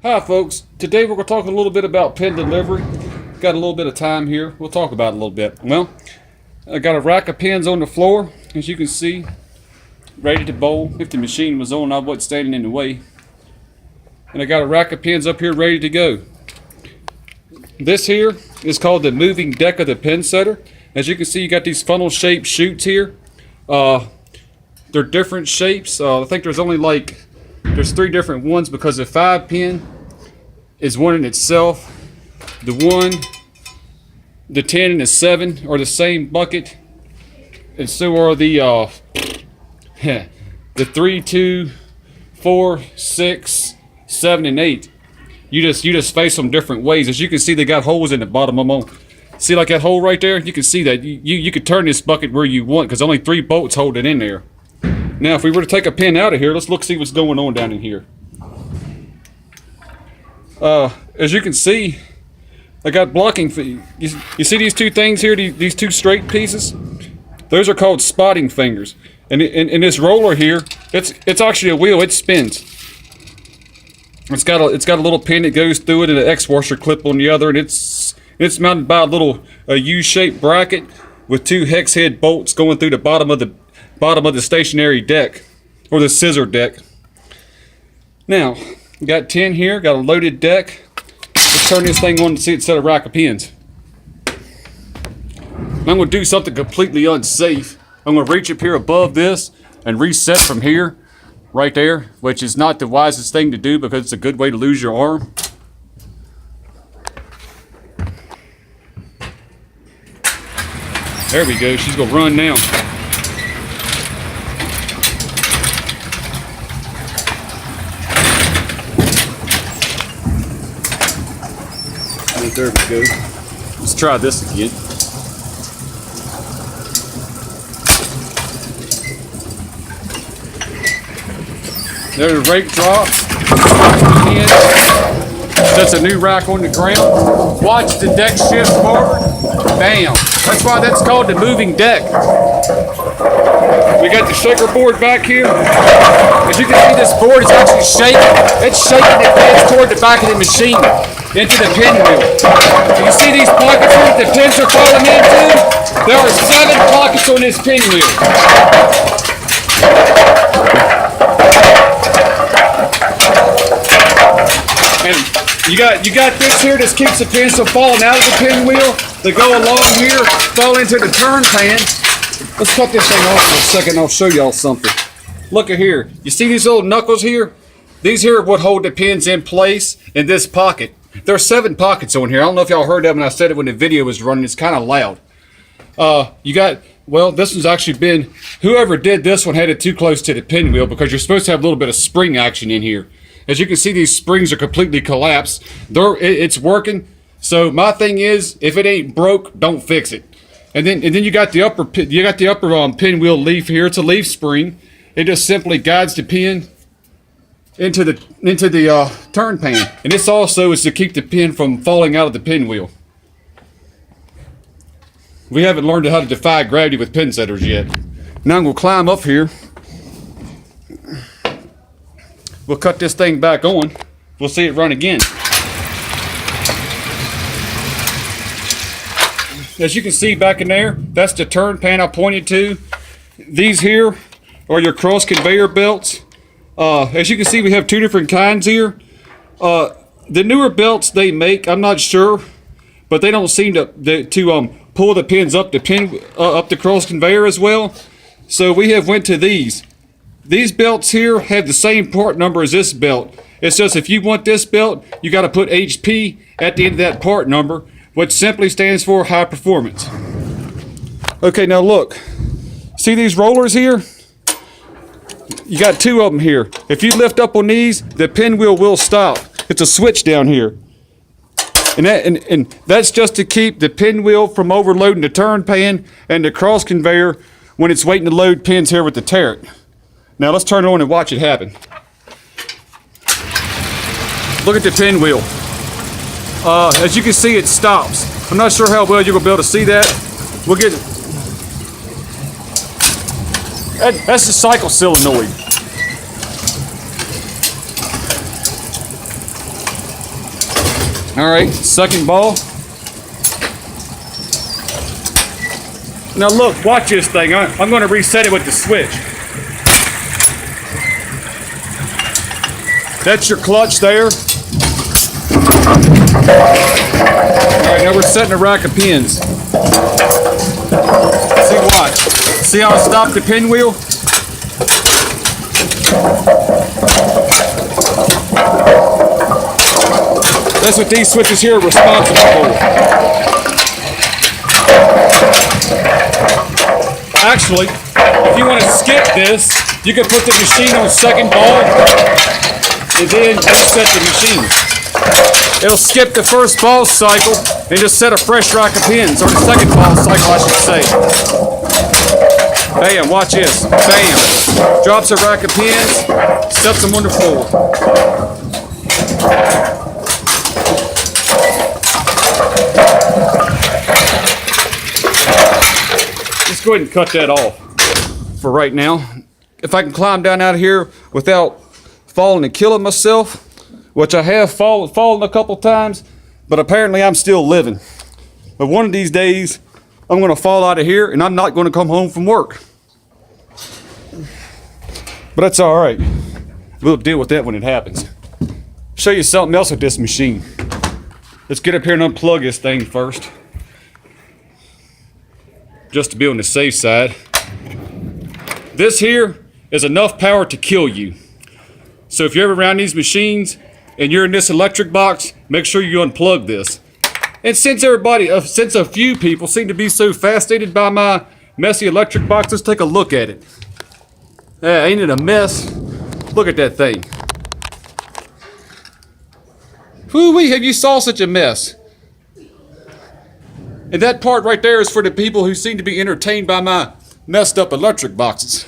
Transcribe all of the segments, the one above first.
Hi folks, today we're going to talk a little bit about pin delivery. Got a little bit of time here, we'll talk about it a little bit. Well, I got a rack of pins on the floor, as you can see, ready to bowl. If the machine was on, I wasn't standing in the way. And I got a rack of pins up here ready to go. This here is called the moving deck of the pin setter. As you can see, you got these funnel shaped chutes here. They're different shapes. I think there's three different ones because the 5 pin is one in itself. The 1, the 10, and the 7 are the same bucket, and so are the 3, 2, 4, 6, 7, and 8. You just face them different ways. As you can see, they got holes in the bottom of them. See, like that hole right there? You can see that you could turn this bucket where you want because only 3 bolts hold it in there. Now, if we were to take a pin out of here, let's see what's going on down in here. As you can see, I got blocking. You see these two things here, these two straight pieces? Those are called spotting fingers. And in this roller here, it's actually a wheel. It spins. It's got a little pin that goes through it and an X washer clip on the other, and it's mounted by a little U-shaped bracket with 2 hex head bolts going through the bottom of the stationary deck, or the scissor deck. Now, got 10 here, got a loaded deck. Let's turn this thing on to see it set a rack of pins. I'm going to do something completely unsafe. I'm going to reach up here above this and reset from here, right there, which is not the wisest thing to do because it's a good way to lose your arm. There we go, she's going to run now. There we go. Let's try this again. There the rake drops. That's a new rack on the ground. Watch the deck shift forward. Bam. That's why that's called the moving deck. We got the shaker board back here. As you can see, this board is actually shaking. It's shaking the pins toward the back of the machine into the pinwheel. You see these pockets here that the pins are falling into? There are 7 pockets on this pinwheel. And you got this here that keeps the pins from falling out of the pinwheel. They go along here, fall into the turn pan. Let's cut this thing off for a second. I'll show y'all something. Look at here. You see these little knuckles here? These here are what hold the pins in place in this pocket. There are 7 pockets on here. I don't know if y'all heard that when I said it when the video was running. It's kind of loud. This one's actually been, whoever did this one had it too close to the pinwheel because you're supposed to have a little bit of spring action in here. As you can see, these springs are completely collapsed. It's working. So my thing is, if it ain't broke, don't fix it. And then you got the upper pinwheel leaf here. It's a leaf spring. It just simply guides the pin into the turn pan, and this also is to keep the pin from falling out of the pinwheel. We haven't learned how to defy gravity with pin setters yet. Now I'm going to climb up here. We'll cut this thing back on. We'll see it run again. As you can see back in there, that's the turn pan I pointed to. These here are your cross conveyor belts. As you can see, we have 2 different kinds here. The newer belts they make, I'm not sure, but they don't seem to pull the pins up the cross conveyor as well. So we have went to these. These belts here have the same part number as this belt. It's just if you want this belt, you got to put HP at the end of that part number, which simply stands for high performance. Okay, now look. See these rollers here? You got 2 of them here. If you lift up on these, the pinwheel will stop. It's a switch down here. And that's just to keep the pinwheel from overloading the turn pan and the cross conveyor when it's waiting to load pins here with the turret. Now let's turn it on and watch it happen. Look at the pinwheel. As you can see, it stops. I'm not sure how well you're going to be able to see that. We'll get it. That's the cycle solenoid. All right, second ball. Now look, watch this thing. I'm going to reset it with the switch. That's your clutch there. All right, now we're setting a rack of pins. See what? See how I stopped the pinwheel? That's what these switches here are responsible for. Actually, if you want to skip this, you can put the machine on second ball and then reset the machine. It'll skip the first ball cycle and just set a fresh rack of pins, or the second ball cycle, I should say. Bam, watch this. Bam. Drops a rack of pins, sets them on the floor. Let's go ahead and cut that off for right now. If I can climb down out of here without falling and killing myself, which I have fallen a couple times, but apparently I'm still living. But one of these days, I'm going to fall out of here and I'm not going to come home from work. But that's all right. We'll deal with that when it happens. Show you something else with this machine. Let's get up here and unplug this thing first, just to be on the safe side. This here is enough power to kill you. So if you're ever around these machines and you're in this electric box, make sure you unplug this. And since a few people seem to be so fascinated by my messy electric box, let's take a look at it. Ain't it a mess? Look at that thing. Whoo-wee, have you saw such a mess? And that part right there is for the people who seem to be entertained by my messed up electric boxes.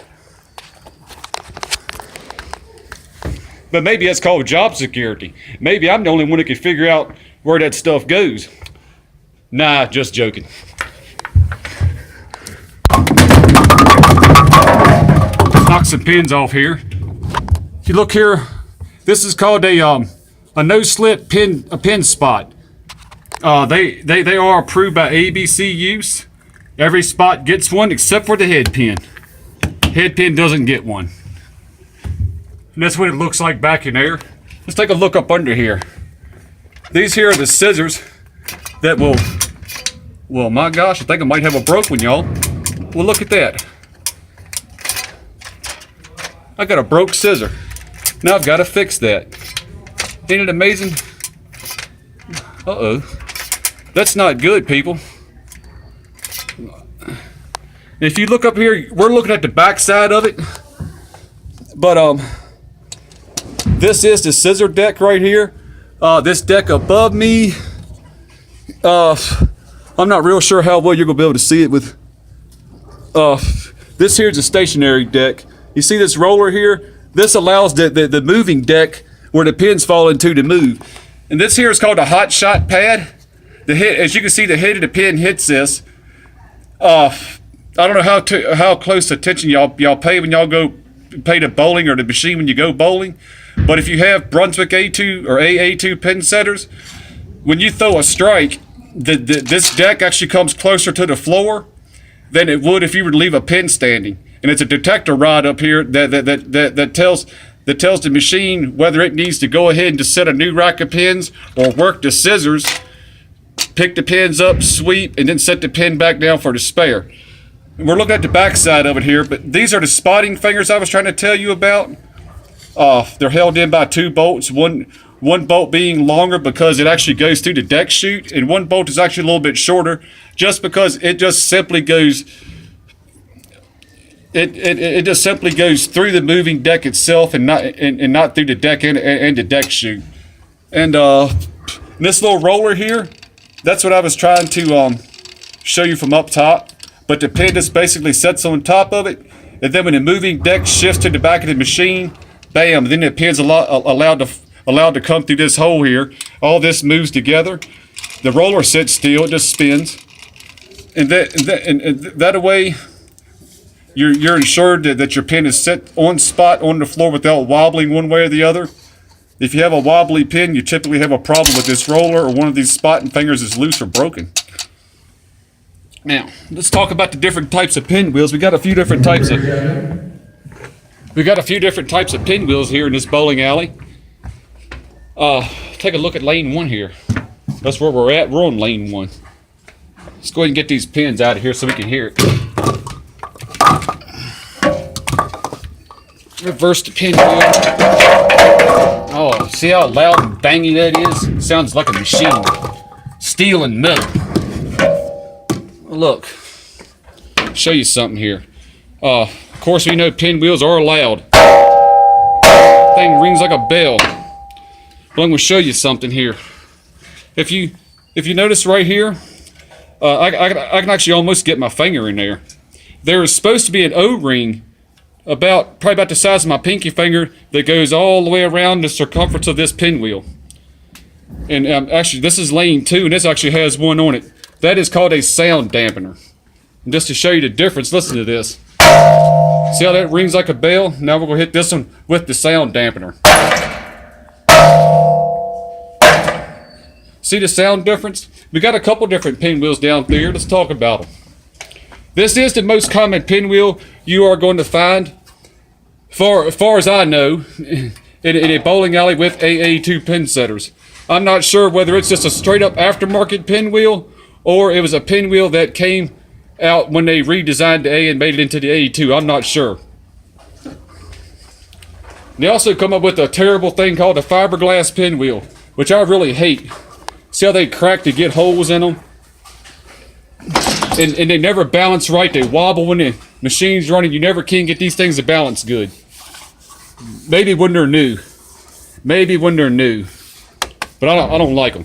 But maybe that's called job security. Maybe I'm the only one that can figure out where that stuff goes. Nah, just joking. Knock some pins off here. If you look here, this is called a no-slip pin spot. They are approved by ABC use. Every spot gets one except for the head pin. Head pin doesn't get one. And that's what it looks like back in there. Let's take a look up under here. These here are the scissors that will, well, my gosh, I think I might have a broke one, y'all. Well, look at that. I got a broke scissor. Now I've got to fix that. Ain't it amazing? Uh-oh. That's not good, people. If you look up here, we're looking at the back side of it. But this is the scissor deck right here. This deck above me, I'm not real sure how well you're gonna be able to see it with. This here is a stationary deck. You see this roller here? This allows the moving deck where the pins fall into to move. And this here is called a hot shot pad. As you can see, the head of the pin hits this. I don't know how close attention y'all pay when y'all pay to bowling or the machine when you go bowling. But if you have Brunswick A2 or AA2 pin setters, when you throw a strike, this deck actually comes closer to the floor than it would if you were to leave a pin standing. And it's a detector rod up here that tells the machine whether it needs to go ahead and just set a new rack of pins or work the scissors, pick the pins up, sweep, and then set the pin back down for the spare. And we're looking at the back side of it here, but these are the spotting fingers I was trying to tell you about. They're held in by two bolts, one bolt being longer because it actually goes through the deck chute, and one bolt is actually a little bit shorter just because it just simply goes it just simply goes through the moving deck itself and not through the deck and the deck chute. And this little roller here, that's what I was trying to show you from up top. But the pin just basically sets on top of it, and then when the moving deck shifts to the back of the machine, bam, then the pin's allowed to come through this hole here. All this moves together. The roller sits still, it just spins. And that way, you're ensured that your pin is set on spot on the floor without wobbling one way or the other. If you have a wobbly pin, you typically have a problem with this roller, or one of these spotting fingers is loose or broken. Now, let's talk about the different types of pinwheels. We got a few different types of pinwheels here in this bowling alley. Take a look at lane 1 here. That's where we're at. We're on lane 1. Let's go ahead and get these pins out of here so we can hear it. Reverse the pinwheel. Oh, see how loud and bangy that is? Sounds like a machine. Steel and metal. Look. Show you something here. Of course, we know pinwheels are loud. Thing rings like a bell. But I'm going to show you something here. If you notice right here, I can actually almost get my finger in there. There is supposed to be an O-ring probably about the size of my pinky finger that goes all the way around the circumference of this pinwheel. And actually, this is lane 2, and this actually has one on it. That is called a sound dampener. And just to show you the difference, listen to this. See how that rings like a bell? Now we're going to hit this one with the sound dampener. See the sound difference? We got a couple different pinwheels down here. Let's talk about them. This is the most common pinwheel you are going to find, as far as I know, in a bowling alley with AA2 pin setters. I'm not sure whether it's just a straight up aftermarket pinwheel or it was a pinwheel that came out when they redesigned the A and made it into the AA2. I'm not sure. They also come up with a terrible thing called a fiberglass pinwheel, which I really hate. See how they crack to get holes in them? And they never balance right. They wobble when the machine's running. You never can get these things to balance good. Maybe when they're new. Maybe when they're new. But I don't like them.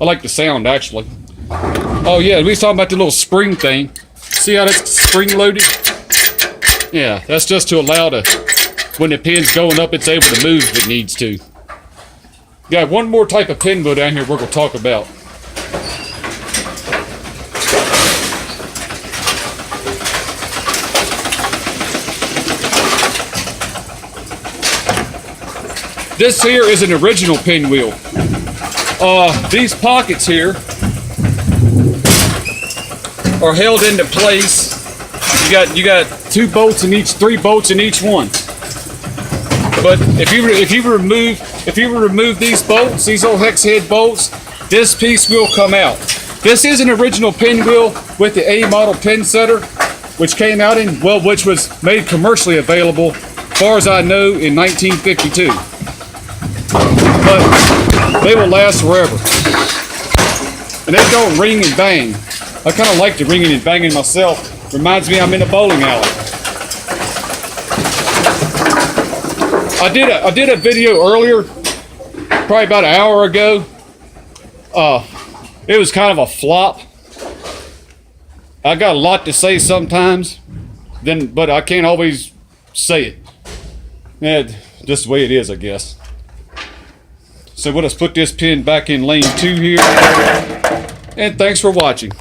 I like the sound, actually. Oh yeah, we was talking about the little spring thing. See how that's spring loaded? Yeah, that's just to allow when the pin's going up, it's able to move if it needs to. Got one more type of pinwheel down here we're going to talk about. This here is an original pinwheel. These pockets here are held into place. You got 2 bolts in each, 3 bolts in each one. But if you remove these bolts, these old hex head bolts, this piece will come out. This is an original pinwheel with the A model pin setter, which came out which was made commercially available, as far as I know, in 1952. But they will last forever. And they don't ring and bang. I kind of like the ringing and banging myself. Reminds me I'm in a bowling alley. I did a video earlier, probably about an hour ago. It was kind of a flop. I got a lot to say sometimes, but I can't always say it. Yeah, just the way it is, I guess. So we'll just put this pin back in lane 2 here. And thanks for watching.